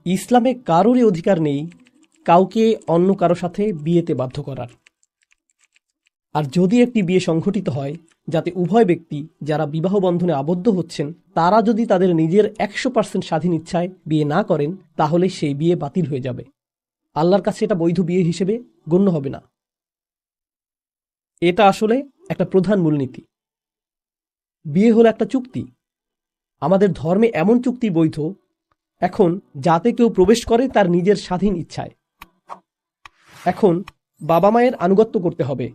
ইসলামে কারোরই অধিকার নেই কাউকে অন্য কারো সাথে বিয়েতে বাধ্য করার। আর যদি একটি বিয়ে সংঘটিত হয় যাতে উভয় ব্যক্তি যারা বিবাহ বন্ধনে আবদ্ধ হচ্ছেন তারা যদি তাদের নিজের 100% স্বাধীন ইচ্ছায় বিয়ে না করেন, তাহলে সেই বিয়ে বাতিল হয়ে যাবে। আল্লাহর কাছে এটা বৈধ বিয়ে হিসেবে গণ্য হবে না। এটা আসলে একটা প্রধান মূলনীতি। বিয়ে হলো একটা চুক্তি। আমাদের ধর্মে এমন চুক্তি বৈধ এখন যাতে কেউ প্রবেশ করে তার নিজের স্বাধীন ইচ্ছায়। এখন বাবা মায়ের আনুগত্য করতে হবে,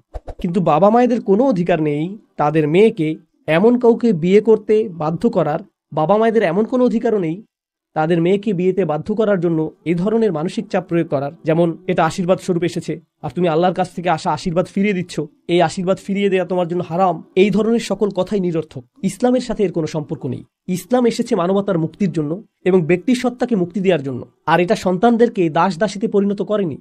কিন্তু বাবা মায়েদের কোনো অধিকার নেই তাদের মেয়েকে এমন কাউকে বিয়ে করতে বাধ্য করার। বাবা মায়েদের এমন কোনো অধিকারও নেই তাদের মেয়েকে বিয়েতে বাধ্য করার জন্য এই ধরনের মানসিক চাপ প্রয়োগ করার, যেমন এটা আশীর্বাদ স্বরূপ এসেছে আর তুমি আল্লাহর কাছ থেকে আসা আশীর্বাদ ফিরিয়ে দিচ্ছ, এই আশীর্বাদ ফিরিয়ে দেওয়া তোমার জন্য হারাম। এই ধরনের সকল কথাই নিরর্থক। ইসলামের সাথে এর কোনো সম্পর্ক নেই। ইসলাম এসেছে মানবতার মুক্তির জন্য এবং ব্যক্তির সত্তাকে মুক্তি দেওয়ার জন্য, আর এটা সন্তানদেরকে দাস দাসীতে পরিণত করেনি।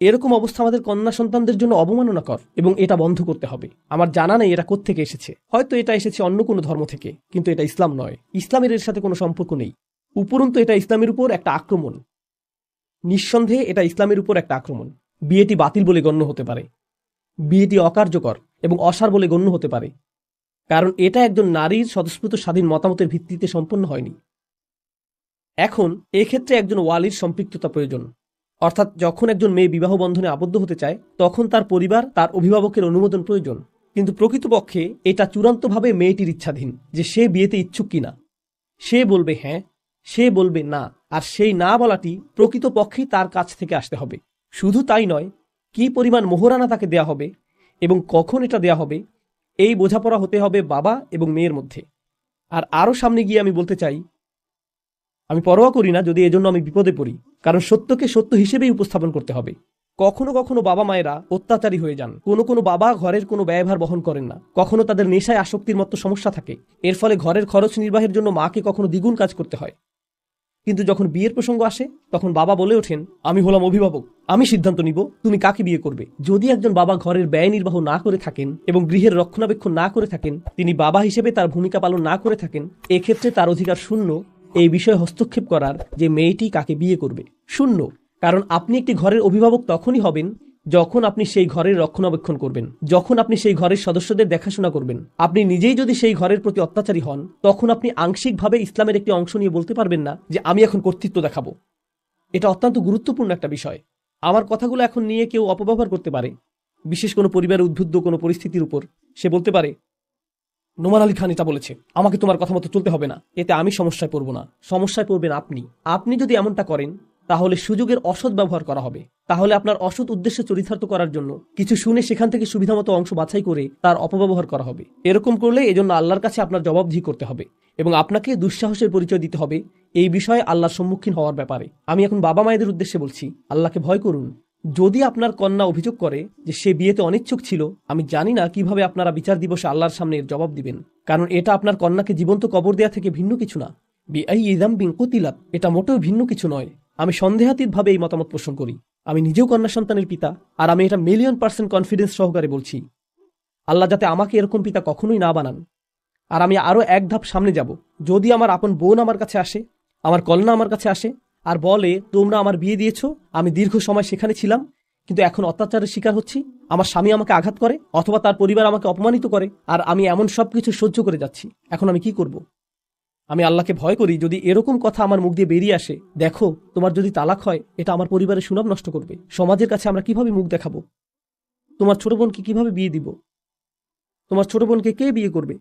এরকম অবস্থা আমাদের কন্যা সন্তানদের জন্য অবমাননাকর এবং এটা বন্ধ করতে হবে। আমার জানা নেই এটা কোত্থেকে এসেছে, হয়তো এটা এসেছে অন্য কোনো ধর্ম থেকে, কিন্তু এটা ইসলাম নয়। ইসলামের এর সাথে কোনো সম্পর্ক নেই। উপরন্তু এটা ইসলামের উপর একটা আক্রমণ। নিঃসন্দেহে এটা ইসলামের উপর একটা আক্রমণ। বিয়েটি বাতিল বলে গণ্য হতে পারে, বিয়েটি অকার্যকর এবং অসার বলে গণ্য হতে পারে, কারণ এটা একজন নারীর স্বতঃস্ফূর্ত স্বাধীন মতামতের ভিত্তিতে সম্পন্ন হয়নি। এখন এক্ষেত্রে একজন ওয়ালির সম্পৃক্ততা প্রয়োজন, অর্থাৎ যখন একজন মেয়ে বিবাহ বন্ধনে আবদ্ধ হতে চায় তখন তার পরিবার, তার অভিভাবকের অনুমোদন প্রয়োজন। কিন্তু প্রকৃতপক্ষে এটা চূড়ান্তভাবে মেয়েটির ইচ্ছাধীন যে সে বিয়েতে ইচ্ছুক কিনা। সে বলবে হ্যাঁ, সে বলবে না, আর সেই না বলাটি প্রকৃতপক্ষেই তার কাছ থেকে আসতে হবে। শুধু তাই নয়, কি পরিমাণ মোহরানা তাকে দেয়া হবে এবং কখন এটা দেয়া হবে, এই বোঝাপড়া হতে হবে বাবা এবং মেয়ের মধ্যে। আর আরও সামনে গিয়ে আমি বলতে চাই, আমি পরোয়া করি না যদি এজন্য আমি বিপদে পড়ি, কারণ সত্যকে সত্য হিসেবেই উপস্থাপন করতে হবে। কখনো কখনো বাবা মায়েরা অত্যাচারী হয়ে যান, কোনো কোনো বাবা ঘরের কোনো ব্যয়ভার বহন করেন না, কখনো তাদের নেশায় আসক্তির মতো সমস্যা থাকে, এর ফলে ঘরের খরচ নির্বাহের জন্য মাকে কখনো দ্বিগুণ কাজ করতে হয়। কিন্তু যখন বিয়ের প্রসঙ্গ আসে তখন বাবা বলে ওঠেন, আমি হলাম অভিভাবক, আমি সিদ্ধান্ত নিব তুমি কাকে বিয়ে করবে। যদি একজন বাবা ঘরের ব্যয় নির্বাহ না করে থাকেন এবং গৃহের রক্ষণাবেক্ষণ না করে থাকেন, তিনি বাবা হিসেবে তার ভূমিকা পালন না করে থাকেন, এক্ষেত্রে তার অধিকার শূন্য এই বিষয়ে হস্তক্ষেপ করার যে মেয়েটি কাকে বিয়ে করবে। শূন্য। কারণ আপনি একটি ঘরের অভিভাবক তখনই হবেন যখন আপনি সেই ঘরের রক্ষণাবেক্ষণ করবেন, যখন আপনি সেই ঘরের সদস্যদের দেখাশোনা করবেন। আপনি নিজেই যদি সেই ঘরের প্রতি অত্যাচারী হন, তখন আপনি আংশিকভাবে ইসলামের একটি অংশ নিয়ে বলতে পারবেন না যে আমি এখন কর্তৃত্ব দেখাবো। এটা অত্যন্ত গুরুত্বপূর্ণ একটা বিষয়। আমার কথাগুলো এখন নিয়ে কেউ অপব্যবহার করতে পারে, বিশেষ কোনো পরিবারের উদ্বুদ্ধ কোনো পরিস্থিতির উপর। সে বলতে পারে, নোমান আলী খান এটা বলেছে, আমাকে তোমার কথা মতো চলতে হবে না। এতে আমি সমস্যায় পড়ব না, সমস্যায় পড়বেন আপনি। আপনি যদি এমনটা করেন তাহলে সুযোগের অসৎ ব্যবহার করা হবে। তাহলে আপনার অসৎ উদ্দেশ্য চরিতার্থ করার জন্য কিছু শুনে সেখান থেকে সুবিধামতো অংশ বাছাই করে তার অপব্যবহার করা হবে। এরকম করলে এজন্য আল্লাহর কাছে আপনার জবাবদিহি করতে হবে এবং আপনাকে দুঃসাহসের পরিচয় দিতে হবে এই বিষয়ে আল্লাহর সম্মুখীন হওয়ার ব্যাপারে। আমি এখন বাবা মায়েদের উদ্দেশ্যে বলছি, আল্লাহকে ভয় করুন। যদি আপনার কন্যা অভিযোগ করে যে সে বিয়েতে অনিচ্ছুক ছিল, আমি জানি না কিভাবে আপনারা বিচার দিবসে আল্লাহর সামনে এর জবাব দিবেন, কারণ এটা আপনার কন্যাকে জীবন্ত কবর দেয়া থেকে ভিন্ন কিছু না। এটা মোটেও ভিন্ন কিছু নয়। আমি সন্দেহাতীতভাবে এই মতামত পোষণ করি। আমি নিজেও কন্যা সন্তানের পিতা, আর আমি এটা 1,000,000% কনফিডেন্স সহকারে বলছি। আল্লাহ যাতে আমাকে এরকম পিতা কখনোই না বানান। আর আমি আরো এক ধাপ সামনে যাব। যদি আমার আপন বোন আমার কাছে আসে, আমার কন্যা আমার কাছে আসে আর বলে তোমরা আমার বিয়ে দিয়েছ, আমি দীর্ঘ সময় সেখানে ছিলাম কিন্তু এখন অত্যাচারের শিকার হচ্ছি, আমার স্বামী আমাকে আঘাত করে অথবা তার পরিবার আমাকে অপমানিত করে, আর আমি এমন সবকিছু সহ্য করে যাচ্ছি, এখন আমি কি করব? আমি আল্লাহকে ভয় করি যদি এরকম কথা আমার মুখ দিয়ে বেরিয়ে আসে, দেখো তোমার যদি তালাক হয় এটা আমার পরিবারের সুনাম নষ্ট করবে, সমাজের কাছে আমরা কিভাবে মুখ দেখাবো, তোমার ছোট বোনকে কিভাবে বিয়ে দিব, তোমার ছোট বোনকে কে বিয়ে করবে?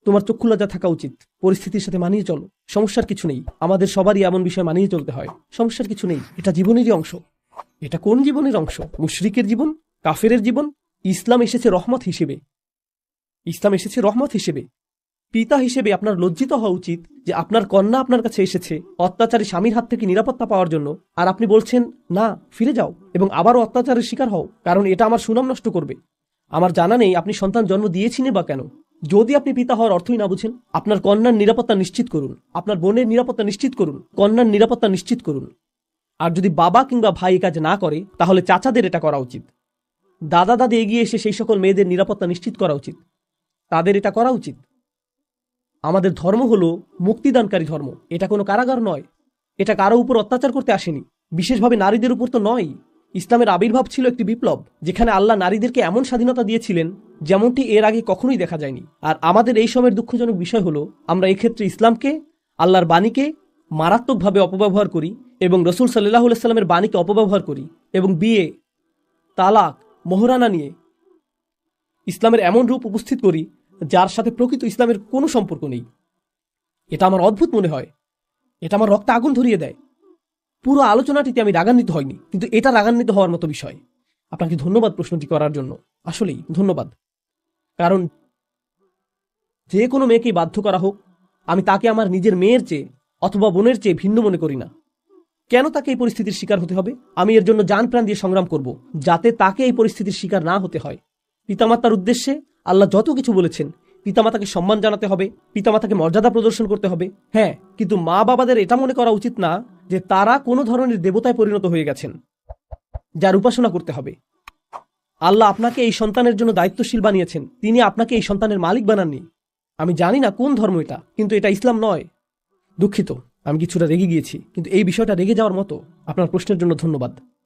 তোমার চক্ষু লজ্জা থাকা উচিত। পরিস্থিতির সাথে মানিয়ে চলো, সমস্যার কিছু নেই। আমাদের সবারই এমন বিষয় মানিয়ে চলতে হয়, সমস্যার কিছু নেই। এটা জীবনেরই অংশ। এটা কোন জীবনের অংশ? মুশরিকের জীবন, কাফেরের জীবন। ইসলাম এসেছে রহমত হিসেবে। ইসলাম এসেছে রহমত হিসেবে। পিতা হিসেবে আপনার লজ্জিত হওয়া উচিত যে আপনার কন্যা আপনার কাছে এসেছে অত্যাচারী স্বামীর হাত থেকে নিরাপত্তা পাওয়ার জন্য, আর আপনি বলছেন না, ফিরে যাও এবং আবারও অত্যাচারের শিকার হও, কারণ এটা আমার সুনাম নষ্ট করবে। আমার জানা নেই আপনি সন্তান জন্ম দিয়েছিলেন বা কেন। যদি আপনি পিতা হওয়ার অর্থই না বুঝেন, আপনার কন্যার নিরাপত্তা নিশ্চিত করুন, আপনার বোনের নিরাপত্তা নিশ্চিত করুন, কন্যার নিরাপত্তা নিশ্চিত করুন। আর যদি বাবা কিংবা ভাই কাজ না করে, তাহলে চাচাদের এটা করা উচিত। দাদা দাদি এগিয়ে এসে সেই সকল মেয়েদের নিরাপত্তা নিশ্চিত করা উচিত, তাদের এটা করা উচিত। আমাদের ধর্ম হলো মুক্তিদানকারী ধর্ম, এটা কোনো কারাগার নয়। এটা কারো উপর অত্যাচার করতে আসেনি, বিশেষভাবে নারীদের উপর তো নয়। ইসলামের আবির্ভাব ছিল একটি বিপ্লব, যেখানে আল্লাহ নারীদেরকে এমন স্বাধীনতা দিয়েছিলেন যেমনটি এর আগে কখনোই দেখা যায়নি। আর আমাদের এই সময়ের দুঃখজনক বিষয় হলো, আমরা এক্ষেত্রে ইসলামকে, আল্লাহর বাণীকে মারাত্মকভাবে অপব্যবহার করি এবং রসুল সাল্লাহ সাল্লামের বাণীকে অপব্যবহার করি এবং বিয়ে, তালাক, মোহরানা নিয়ে ইসলামের এমন রূপ উপস্থিত করি যার সাথে প্রকৃত ইসলামের কোনো সম্পর্ক নেই। এটা আমার অদ্ভুত মনে হয়, এটা আমার রক্তে আগুন ধরিয়ে দেয়। পুরো আলোচনাটিতে আমি রাগান্বিত হয়নি, কিন্তু এটা রাগান্বিত হওয়ার মতো বিষয়। আপনাকে ধন্যবাদ প্রশ্নটি করার জন্য, আসলেই ধন্যবাদ। কারণ যে কোনো মেয়েকেই বাধ্য করা হোক, আমি তাকে আমার নিজের মেয়ের চেয়ে অথবা বোনের চেয়ে ভিন্ন মনে করি না। কেন তাকে এই পরিস্থিতির শিকার হতে হবে? আমি এর জন্য জান প্রাণ দিয়ে সংগ্রাম করব, যাতে তাকে এই পরিস্থিতির শিকার না হতে হয়। পিতামাতার উদ্দেশ্যে আল্লাহ যত কিছু বলেছেন, পিতামাতাকে সম্মান জানাতে হবে, পিতামাতাকে মর্যাদা প্রদর্শন করতে হবে, হ্যাঁ, কিন্তু মা বাবাদের এটা মনে করা উচিত না যে তারা কোনো ধরনের দেবতায় পরিণত হয়ে গেছেন যার উপাসনা করতে হবে। আল্লাহ আপনাকে এই সন্তানের জন্য দায়িত্বশীল বানিয়েছেন, তিনি আপনাকে এই সন্তানের মালিক বানাননি। আমি জানি না কোন ধর্ম এটা, কিন্তু এটা ইসলাম নয়। দুঃখিত, আমি কিছুটা রেগে গিয়েছি, কিন্তু এই বিষয়টা রেগে যাওয়ার মতো। আপনার প্রশ্নের জন্য ধন্যবাদ।